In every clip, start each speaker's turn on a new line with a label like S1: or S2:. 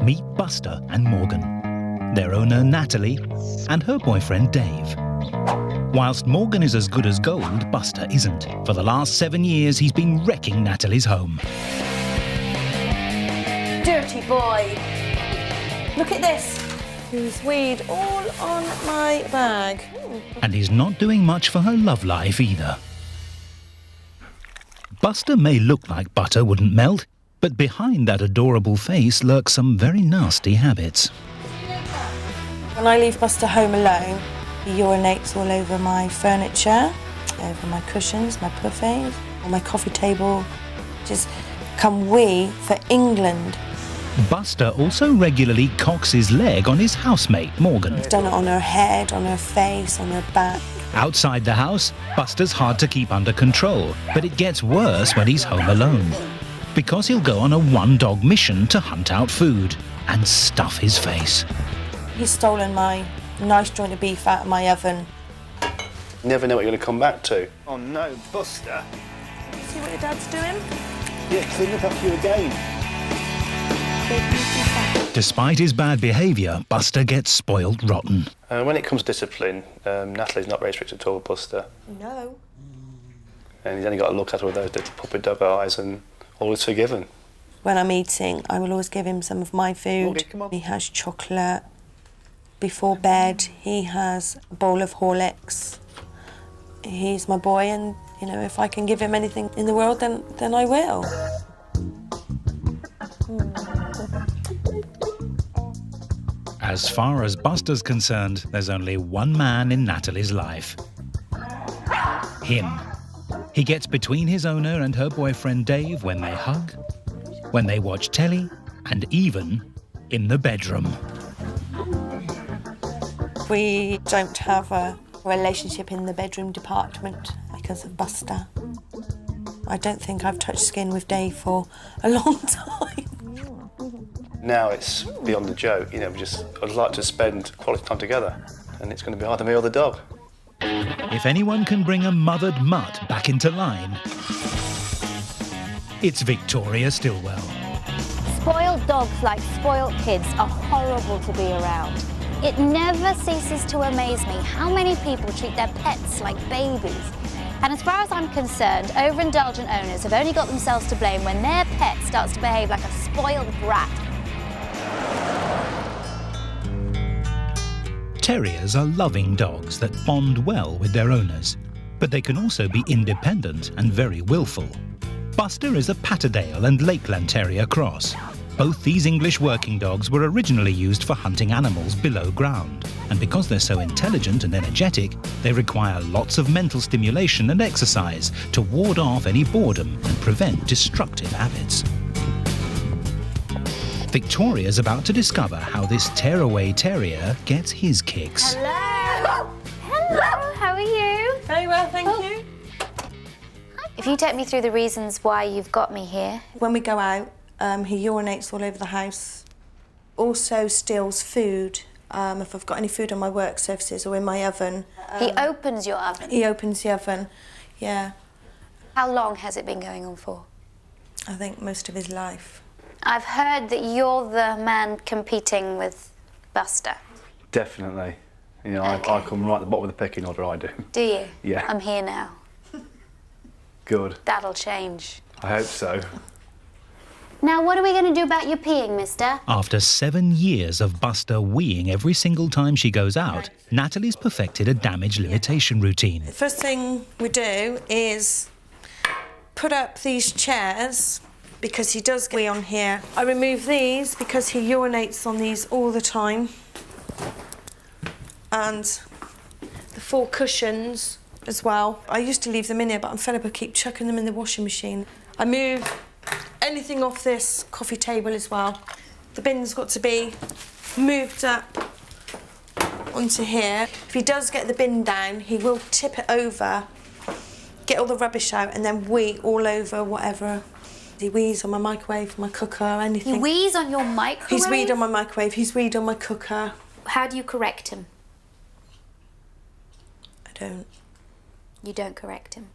S1: Meet Buster and Morgan, their owner Natalie and her boyfriend Dave. Whilst Morgan is as good as gold, Buster isn't. For the last 7 years, he's been wrecking Natalie's home.
S2: Dirty boy. Look at this. There's weed all on my bag.
S1: And he's not doing much for her love life either. Buster may look like butter wouldn't melt, but behind that adorable face lurk some very nasty habits.
S2: When I leave Buster home alone, he urinates all over my furniture, over my cushions, my buffets, on my coffee table. Just come wee for England.
S1: Buster also regularly cocks his leg on his housemate, Morgan.
S2: He's done it on her head, on her face, on her back.
S1: Outside the house, Buster's hard to keep under control, but it gets worse when he's home alone. Because he'll go on a one-dog mission to hunt out food and stuff his face.
S2: He's stolen my nice joint of beef out of my oven.
S3: You never know what you're going to come back to.
S4: Oh no, Buster.
S2: See what your dad's doing?
S4: Yeah, clean up after you again.
S1: Despite his bad behaviour, Buster gets spoiled rotten.
S3: When it comes to discipline, Natalie's not very strict at all with Buster.
S2: No.
S3: And he's only got to look at her with those little puppy dog eyes and all is forgiven.
S2: When I'm eating, I will always give him some of my food.
S4: Okay, come on.
S2: He has chocolate. Before bed, he has a bowl of Horlicks. He's my boy, and, you know, if I can give him anything in the world, then I will.
S1: As far as Buster's concerned, there's only one man in Natalie's life. Him. He gets between his owner and her boyfriend Dave when they hug, when they watch telly, and even in the bedroom.
S2: We don't have a relationship in the bedroom department because of Buster. I don't think I've touched skin with Dave for a long time.
S3: Now it's beyond the joke, you know, I'd like to spend quality time together, and it's going to be either me or the dog.
S1: If anyone can bring a mothered mutt back into line, it's Victoria Stilwell.
S5: Spoiled dogs like spoiled kids are horrible to be around. It never ceases to amaze me how many people treat their pets like babies. And as far as I'm concerned, overindulgent owners have only got themselves to blame when their pet starts to behave like a spoiled brat.
S1: Terriers are loving dogs that bond well with their owners, but they can also be independent and very willful. Buster is a Patterdale and Lakeland Terrier cross. Both these English working dogs were originally used for hunting animals below ground, and because they're so intelligent and energetic, they require lots of mental stimulation and exercise to ward off any boredom and prevent destructive habits. Victoria's about to discover how this tearaway terrier gets his kicks.
S5: Hello! Hello, how are you?
S2: Very well, thank you.
S5: If you take me through the reasons why you've got me here.
S2: When we go out, he urinates all over the house. Also steals food. If I've got any food on my work surfaces or in my oven.
S5: He opens your oven?
S2: He opens the oven, yeah.
S5: How long has it been going on for?
S2: I think most of his life.
S5: I've heard that you're the man competing with Buster.
S3: Definitely. You know,
S5: Okay.
S3: I come right at the bottom of the pecking order, I do.
S5: Do you?
S3: Yeah.
S5: I'm here now.
S3: Good.
S5: That'll change.
S3: I hope so.
S5: Now, what are we going to do about your peeing, mister?
S1: After 7 years of Buster weeing every single time she goes out, Natalie's perfected a damage limitation routine.
S2: The first thing we do is put up these chairs because he does wee on here. I remove these because he urinates on these all the time. And the 4 cushions as well. I used to leave them in here, but I'm fed up of keep chucking them in the washing machine. I move anything off this coffee table as well. The bin's got to be moved up onto here. If he does get the bin down, he will tip it over, get all the rubbish out, and then wee all over whatever. He wees on my microwave, my cooker, anything.
S5: He wees on your microwave?
S2: He's weed on my microwave, he's weed on my cooker.
S5: How do you correct him?
S2: I don't,
S5: You don't correct him?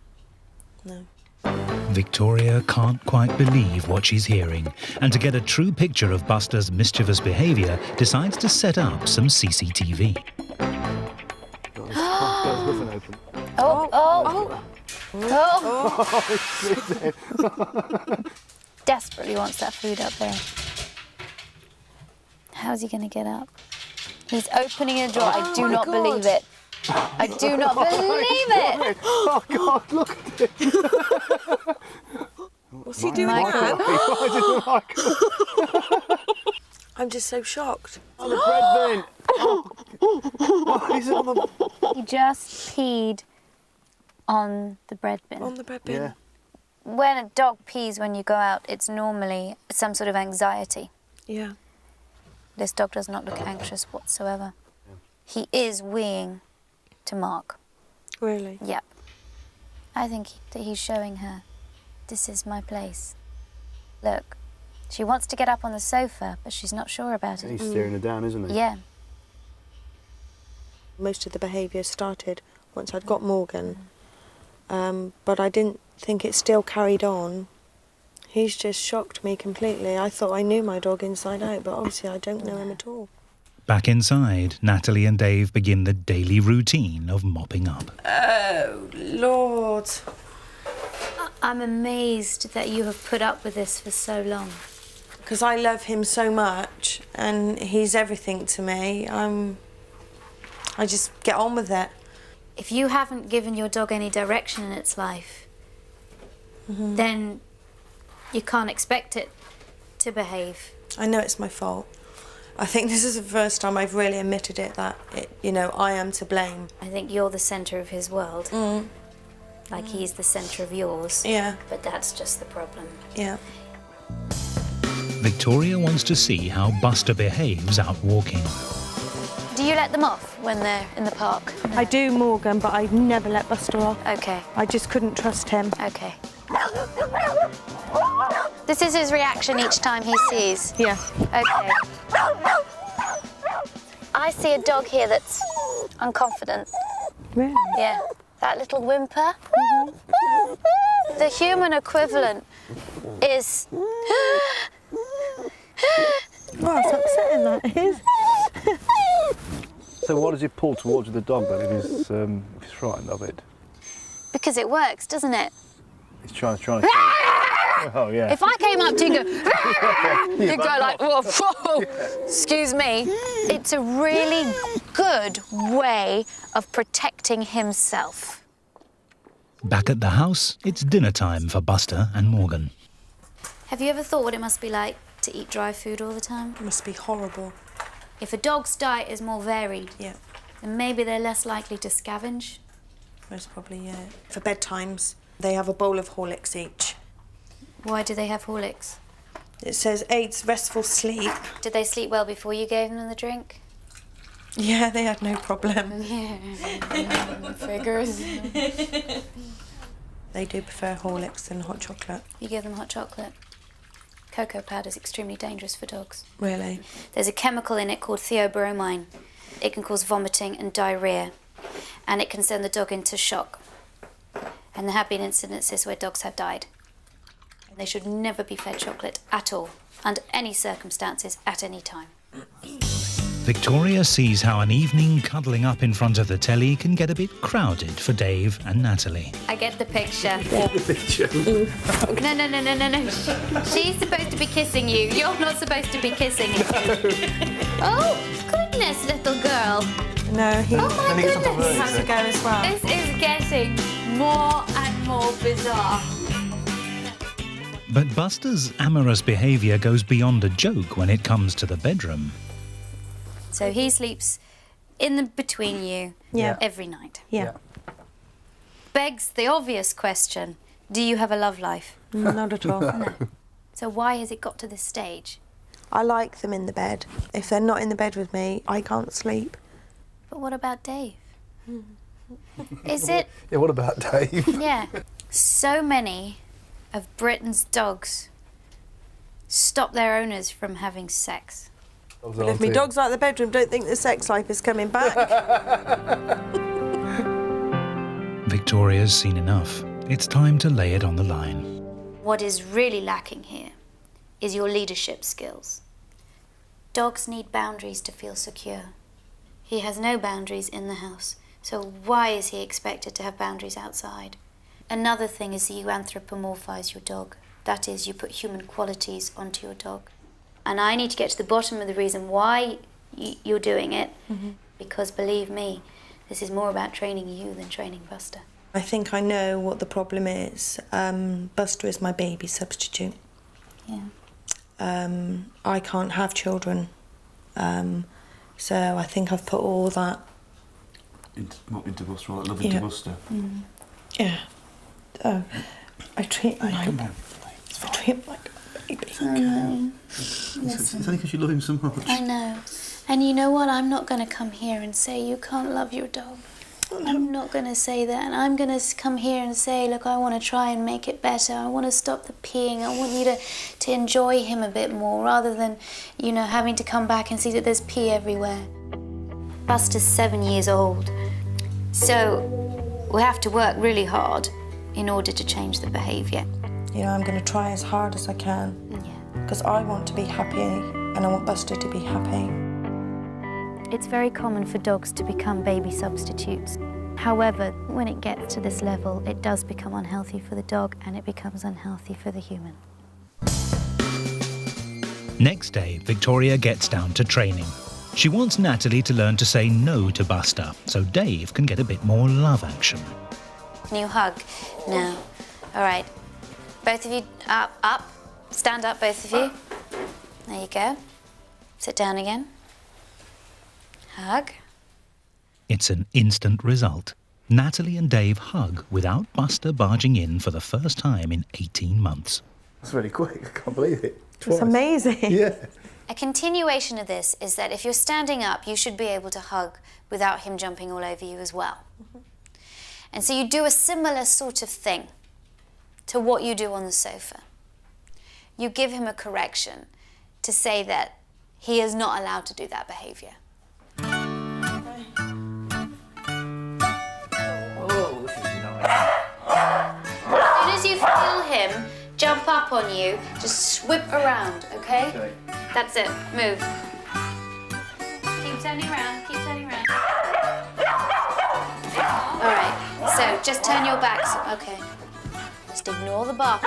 S2: no.
S1: Victoria can't quite believe what she's hearing, and to get a true picture of Buster's mischievous behaviour, decides to set up some CCTV.
S5: Desperately wants that food up there. How's he going to get up? He's opening a door. I do not believe it. I do not believe it.
S4: Oh, God, look at it.
S2: What's he doing
S5: Michael.
S2: now? I'm just so shocked.
S4: On the bread bin. Oh, he's on the...
S5: He just peed on the bread bin.
S2: On the bread bin.
S4: Yeah.
S5: When a dog pees when you go out, it's normally some sort of anxiety.
S2: Yeah.
S5: This dog does not look anxious whatsoever. He is weeing to Mark.
S2: Really?
S5: Yep. I think that he's showing her, this is my place. Look, she wants to get up on the sofa, but she's not sure about it.
S4: He's staring her down, isn't he?
S5: Yeah.
S2: Most of the behaviour started once I'd got Morgan, but I didn't think it still carried on. He's just shocked me completely. I thought I knew my dog inside out, but obviously I don't know him at all.
S1: Back inside, Natalie and Dave begin the daily routine of mopping up.
S2: Oh, Lord.
S5: I'm amazed that you have put up with this for so long.
S2: Because I love him so much and he's everything to me. I just get on with it.
S5: If you haven't given your dog any direction in its life, then you can't expect it to behave.
S2: I know it's my fault. I think this is the first time I've really admitted it, that, I am to blame.
S5: I think you're the centre of his world. Like he's the centre of yours.
S2: Yeah.
S5: But that's just the problem.
S2: Yeah.
S1: Victoria wants to see how Buster behaves out walking.
S5: Do you let them off when they're in the park?
S2: I do, Morgan, but I never let Buster off.
S5: Okay,
S2: I just couldn't trust him.
S5: okay. This is his reaction each time he sees.
S2: Yeah.
S5: Okay. I see a dog here that's unconfident.
S2: Really?
S5: Yeah. That little whimper. The human equivalent is...
S2: Oh, it's upsetting, that is.
S4: So why does he pull towards the dog then if he's frightened of it?
S5: Because it works, doesn't it?
S4: He's trying to... Oh, yeah.
S5: If I came up to you and go, you'd go like, whoa, whoa, excuse me. It's a really good way of protecting himself.
S1: Back at the house, it's dinner time for Buster and Morgan.
S5: Have you ever thought what it must be like to eat dry food all the time?
S2: It must be horrible.
S5: If a dog's diet is more varied,
S2: Yeah.
S5: then maybe they're less likely to scavenge.
S2: Most probably, yeah. For bedtimes, they have a bowl of Horlicks each.
S5: Why do they have Horlicks?
S2: It says aids restful sleep.
S5: Did they sleep well before you gave them the drink?
S2: Yeah, they had no problem.
S5: Yeah, figures.
S2: They do prefer Horlicks than hot chocolate.
S5: You give them hot chocolate. Cocoa powder is extremely dangerous for dogs.
S2: Really?
S5: There's a chemical in it called theobromine. It can cause vomiting and diarrhea, and it can send the dog into shock. And there have been incidences where dogs have died. They should never be fed chocolate at all, under any circumstances, at any time.
S1: Victoria sees how an evening cuddling up in front of the telly can get a bit crowded for Dave and Natalie.
S5: I get the picture. No. She's supposed to be kissing you. You're not supposed to be kissing it. Oh, goodness, little girl.
S2: No, he
S5: Oh, my goodness.
S2: has to go as well.
S5: This is getting more and more bizarre.
S1: But Buster's amorous behaviour goes beyond a joke when it comes to the bedroom.
S5: So he sleeps in between you
S2: Yeah.
S5: every night.
S2: Yeah.
S5: Begs the obvious question, do you have a love life?
S2: Not at all.
S5: No. So why has it got to this stage?
S2: I like them in the bed. If they're not in the bed with me, I can't sleep.
S5: But what about Dave? Is it...
S4: Yeah, what about Dave?
S5: Yeah. So many of Britain's dogs stop their owners from having sex.
S2: But if my dog's out of the bedroom, don't think the sex life is coming back.
S1: Victoria's seen enough. It's time to lay it on the line.
S5: What is really lacking here is your leadership skills. Dogs need boundaries to feel secure. He has no boundaries in the house, so why is he expected to have boundaries outside? Another thing is that you anthropomorphise your dog. That is, you put human qualities onto your dog. And I need to get to the bottom of the reason why you're doing it, because believe me, this is more about training you than training Buster.
S2: I think I know what the problem is. Buster is my baby substitute.
S5: Yeah.
S2: I can't have children, so I think I've put all that
S4: Into Buster, like loving to Buster.
S2: Yeah. Oh, I treat him like a baby.
S5: I know.
S4: It's only because you love him so much.
S5: I know. And you know what? I'm not going to come here and say you can't love your dog. I'm not going to say that. And I'm going to come here and say, look, I want to try and make it better. I want to stop the peeing. I want you to enjoy him a bit more rather than, you know, having to come back and see that there's pee everywhere. Buster's 7 years old. So we have to work really hard in order to change the behaviour.
S2: You know, I'm going to try as hard as I can.
S5: Yeah.
S2: Because I want to be happy and I want Buster to be happy.
S5: It's very common for dogs to become baby substitutes. However, when it gets to this level, it does become unhealthy for the dog and it becomes unhealthy for the human.
S1: Next day, Victoria gets down to training. She wants Natalie to learn to say no to Buster, so Dave can get a bit more love action.
S5: Can you hug now? All right. Both of you up. Stand up, both of you. There you go. Sit down again. Hug.
S1: It's an instant result. Natalie and Dave hug without Buster barging in for the first time in 18 months.
S4: That's really quick. I can't believe it. Twice.
S2: It's amazing.
S4: Yeah.
S5: A continuation of this is that if you're standing up, you should be able to hug without him jumping all over you as well. And so you do a similar sort of thing to what you do on the sofa. You give him a correction to say that he is not allowed to do that behaviour. As soon as you feel him jump up on you, just whip around, okay? That's it, move. Keep turning around, keep turning around. All right, so just turn your back, okay. Just ignore the bark.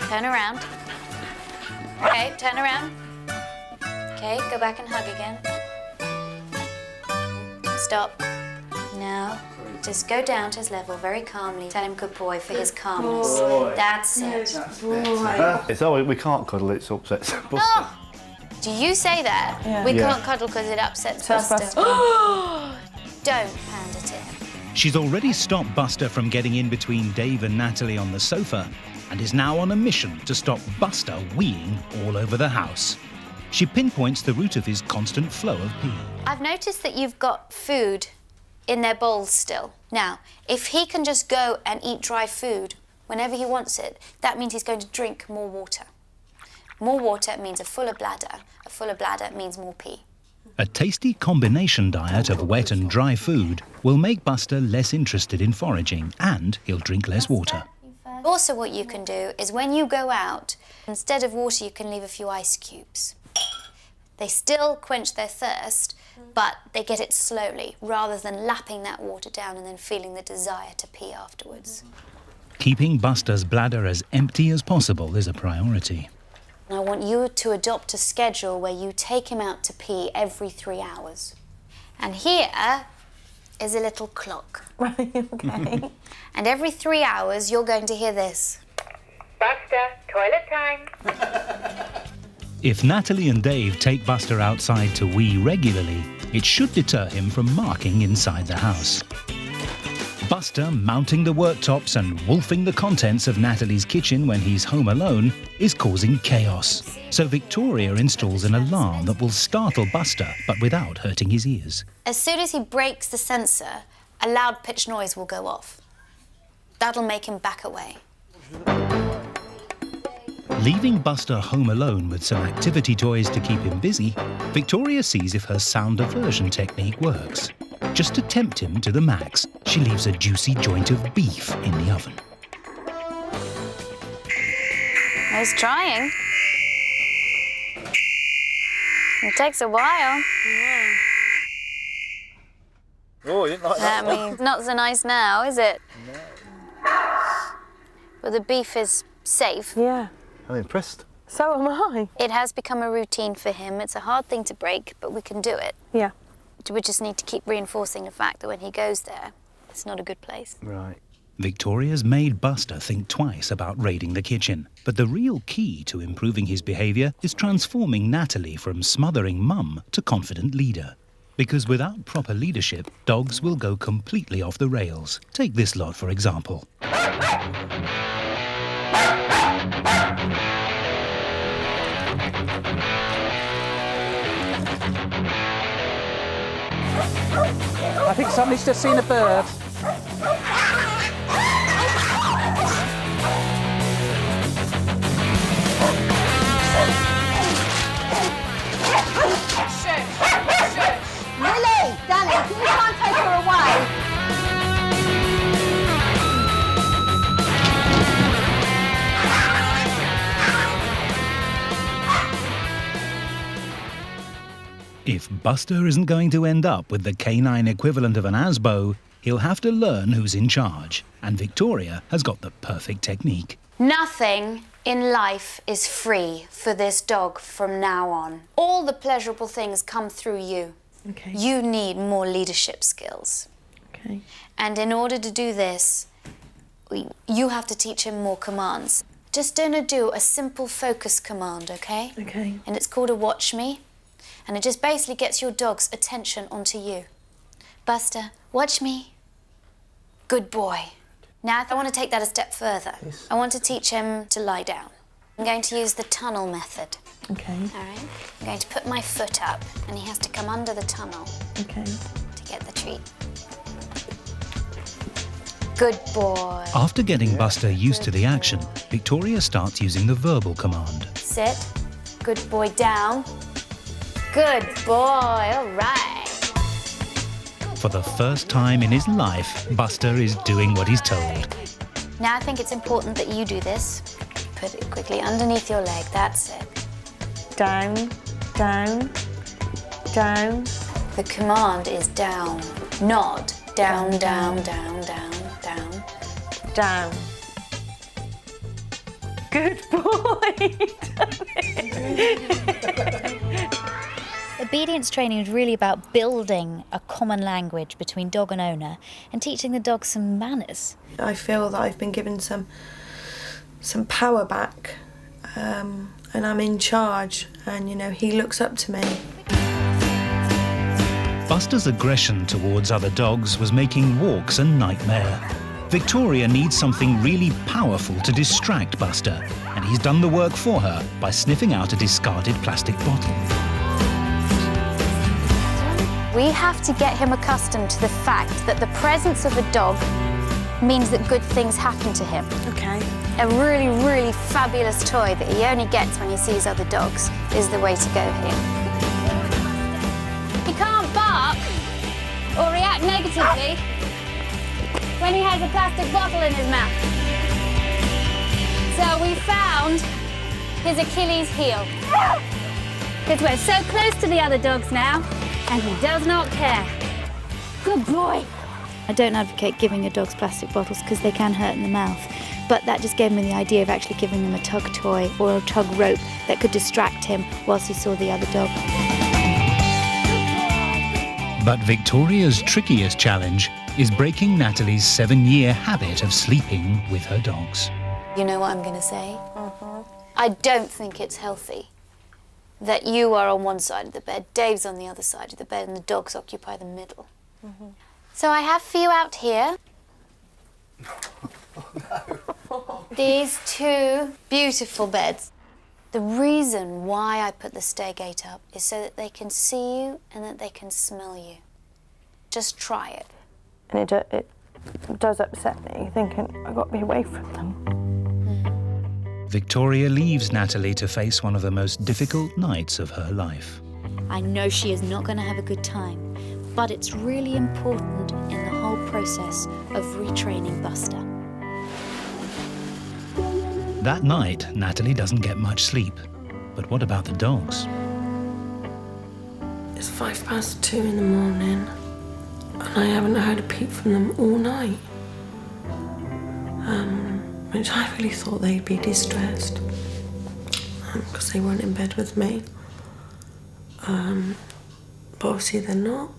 S5: Turn around. Okay, turn around. Okay, go back and hug again. Stop. Now, just go down to his level very calmly. Tell him good boy for his calmness. That's it.
S3: It's we can't cuddle, it upsets Buster.
S5: Oh, do you say that?
S2: Yeah.
S5: We
S3: Yeah.
S5: can't cuddle because it upsets
S2: That's
S5: Buster.
S2: Buster.
S5: Don't pander to him.
S1: She's already stopped Buster from getting in between Dave and Natalie on the sofa and is now on a mission to stop Buster weeing all over the house. She pinpoints the root of his constant flow of pee.
S5: I've noticed that you've got food in their bowls still. Now, if he can just go and eat dry food whenever he wants it, that means he's going to drink more water. More water means a fuller bladder. A fuller bladder means more pee.
S1: A tasty combination diet of wet and dry food will make Buster less interested in foraging and he'll drink less water.
S5: Also, what you can do is when you go out, instead of water, you can leave a few ice cubes. They still quench their thirst, but they get it slowly, rather than lapping that water down and then feeling the desire to pee afterwards.
S1: Keeping Buster's bladder as empty as possible is a priority.
S5: And I want you to adopt a schedule where you take him out to pee every 3 hours. And here is a little clock.
S2: Right, okay.
S5: And every 3 hours, you're going to hear this.
S6: Buster, toilet time.
S1: If Natalie and Dave take Buster outside to wee regularly, it should deter him from marking inside the house. Buster mounting the worktops and wolfing the contents of Natalie's kitchen when he's home alone is causing chaos. So Victoria installs an alarm that will startle Buster, but without hurting his ears.
S5: As soon as he breaks the sensor, a loud pitch noise will go off. That'll make him back away.
S1: Leaving Buster home alone with some activity toys to keep him busy, Victoria sees if her sound aversion technique works. Just to tempt him to the max, she leaves a juicy joint of beef in the oven.
S5: He's trying. It takes a while.
S2: Yeah.
S4: Oh, you didn't like that?
S5: I mean, not so nice now, is it? No. Well, the beef is safe.
S2: Yeah.
S4: I'm impressed.
S2: So am I.
S5: It has become a routine for him. It's a hard thing to break, but we can do it.
S2: Yeah.
S5: We just need to keep reinforcing the fact that when he goes there, it's not a good place.
S4: Right.
S1: Victoria's made Buster think twice about raiding the kitchen. But the real key to improving his behaviour is transforming Natalie from smothering mum to confident leader. Because without proper leadership, dogs will go completely off the rails. Take this lot, for example.
S7: I think somebody's just seen a bird.
S8: Lily, darling, can you try and take her away?
S1: If Buster isn't going to end up with the canine equivalent of an Asbo, he'll have to learn who's in charge. And Victoria has got the perfect technique.
S5: Nothing in life is free for this dog from now on. All the pleasurable things come through you.
S2: Okay.
S5: You need more leadership skills.
S2: Okay.
S5: And in order to do this, you have to teach him more commands. Just gonna do a simple focus command, okay?
S2: Okay.
S5: And it's called a watch me. And it just basically gets your dog's attention onto you. Buster, watch me. Good boy. Now I want to take that a step further.
S4: Yes.
S5: I want to teach him to lie down. I'm going to use the tunnel method.
S2: Okay.
S5: All right? I'm going to put my foot up and he has to come under the tunnel
S2: Okay.
S5: to get the treat. Good boy.
S1: After getting Buster used to the action, Victoria starts using the verbal command.
S5: Sit. Good boy, down. Good boy, all right.
S1: For the first time in his life, Buster is doing what he's told.
S5: Now I think it's important that you do this. Put it quickly underneath your leg, that's it.
S2: Down, down, down.
S5: The command is down, nod. Down, down, down, down, down.
S2: Down. Good boy.
S9: Obedience training is really about building a common language between dog and owner and teaching the dog some manners.
S2: I feel that I've been given some power back, and I'm in charge, and you know, he looks up to me.
S1: Buster's aggression towards other dogs was making walks a nightmare. Victoria needs something really powerful to distract Buster, and he's done the work for her by sniffing out a discarded plastic bottle.
S5: We have to get him accustomed to the fact that the presence of a dog means that good things happen to him.
S2: Okay.
S5: A really, really fabulous toy that he only gets when he sees other dogs is the way to go here. He can't bark or react negatively when he has a plastic bottle in his mouth. So we found his Achilles heel. Because we're so close to the other dogs now, and he does not care. Good boy.
S9: I don't advocate giving your dogs plastic bottles because they can hurt in the mouth, but that just gave me the idea of actually giving them a tug toy or a tug rope that could distract him whilst he saw the other dog.
S1: But Victoria's trickiest challenge is breaking Natalie's 7-year habit of sleeping with her dogs.
S5: You know what I'm going to say? I don't think it's healthy that you are on one side of the bed, Dave's on the other side of the bed, and the dogs occupy the middle. So I have for you out here these two beautiful beds. The reason why I put the stairgate up is so that they can see you and that they can smell you. Just try it.
S2: And it does upset me, thinking I've got to be away from them.
S1: Victoria leaves Natalie to face one of the most difficult nights of her life.
S9: I know she is not going to have a good time, but it's really important in the whole process of retraining Buster.
S1: That night, Natalie doesn't get much sleep. But what about the dogs?
S2: It's 2:05 in the morning and I haven't heard a peep from them all night. Which I really thought they'd be distressed because they weren't in bed with me. But obviously they're not.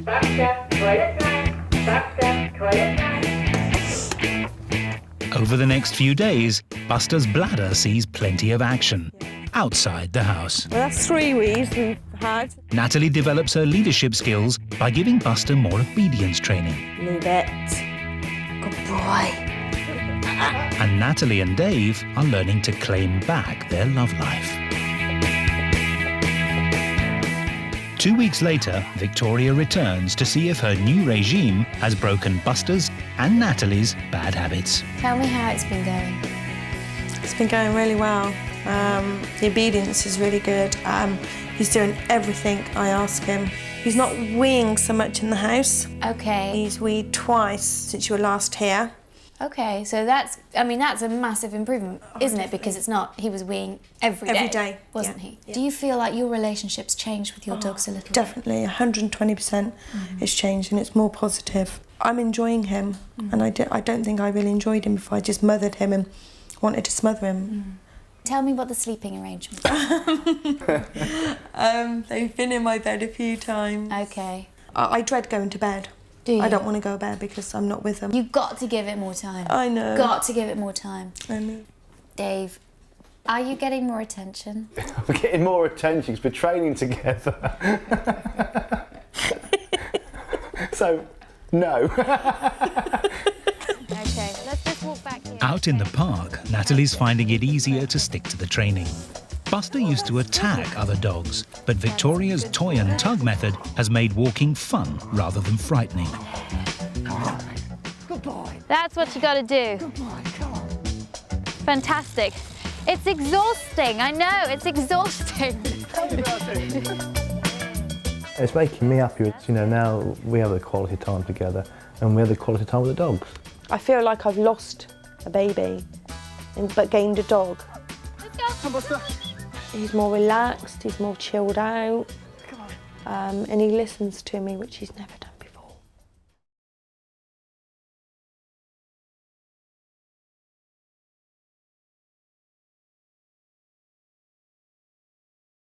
S6: Buster, toilet time. Buster, toilet time.
S1: Over the next few days, Buster's bladder sees plenty of action outside the house.
S2: Well, that's 3 weeks we've had.
S1: Natalie develops her leadership skills by giving Buster more obedience training.
S2: Leave it. Good boy.
S1: And Natalie and Dave are learning to claim back their love life. 2 weeks later, Victoria returns to see if her new regime has broken Buster's and Natalie's bad habits.
S9: Tell me how it's been going.
S2: It's been going really well. The obedience is really good. He's doing everything I ask him. He's not weeing so much in the house.
S9: Okay.
S2: He's weed twice since you were last here.
S9: Okay, so that's a massive improvement, isn't it? Because it's not, he was weeing every day, wasn't he?
S2: Yeah.
S9: Do you feel like your relationship's changed with your dogs a little bit?
S2: Definitely, 120% it's changed and it's more positive. I'm enjoying him and I don't think I really enjoyed him before. I just mothered him and wanted to smother him.
S9: Tell me what the sleeping arrangements are.
S2: They've been in my bed a few times.
S9: Okay.
S2: I dread going to bed.
S9: Do you?
S2: I don't want to go to bed because I'm not with them.
S9: You've got to give it more time.
S2: I know.
S9: Got to give it more time.
S2: I know.
S9: Dave, are you getting more attention?
S3: We're getting more attention because we're training together. So, no.
S9: Okay, let's just walk back here.
S1: Out in the park, Natalie's finding it easier to stick to the training. Buster used to attack other dogs, but Victoria's toy and tug method has made walking fun rather than frightening.
S7: Good boy.
S9: That's what you got to do.
S7: Good boy, come on.
S9: Fantastic. It's exhausting, I know, it's exhausting.
S4: It's making me happier. You know, now we have the quality time together and we have the quality time with the dogs.
S2: I feel like I've lost a baby but gained a dog.
S7: Come on, Buster.
S2: He's more relaxed, he's more chilled out, and he listens to me, which he's never done.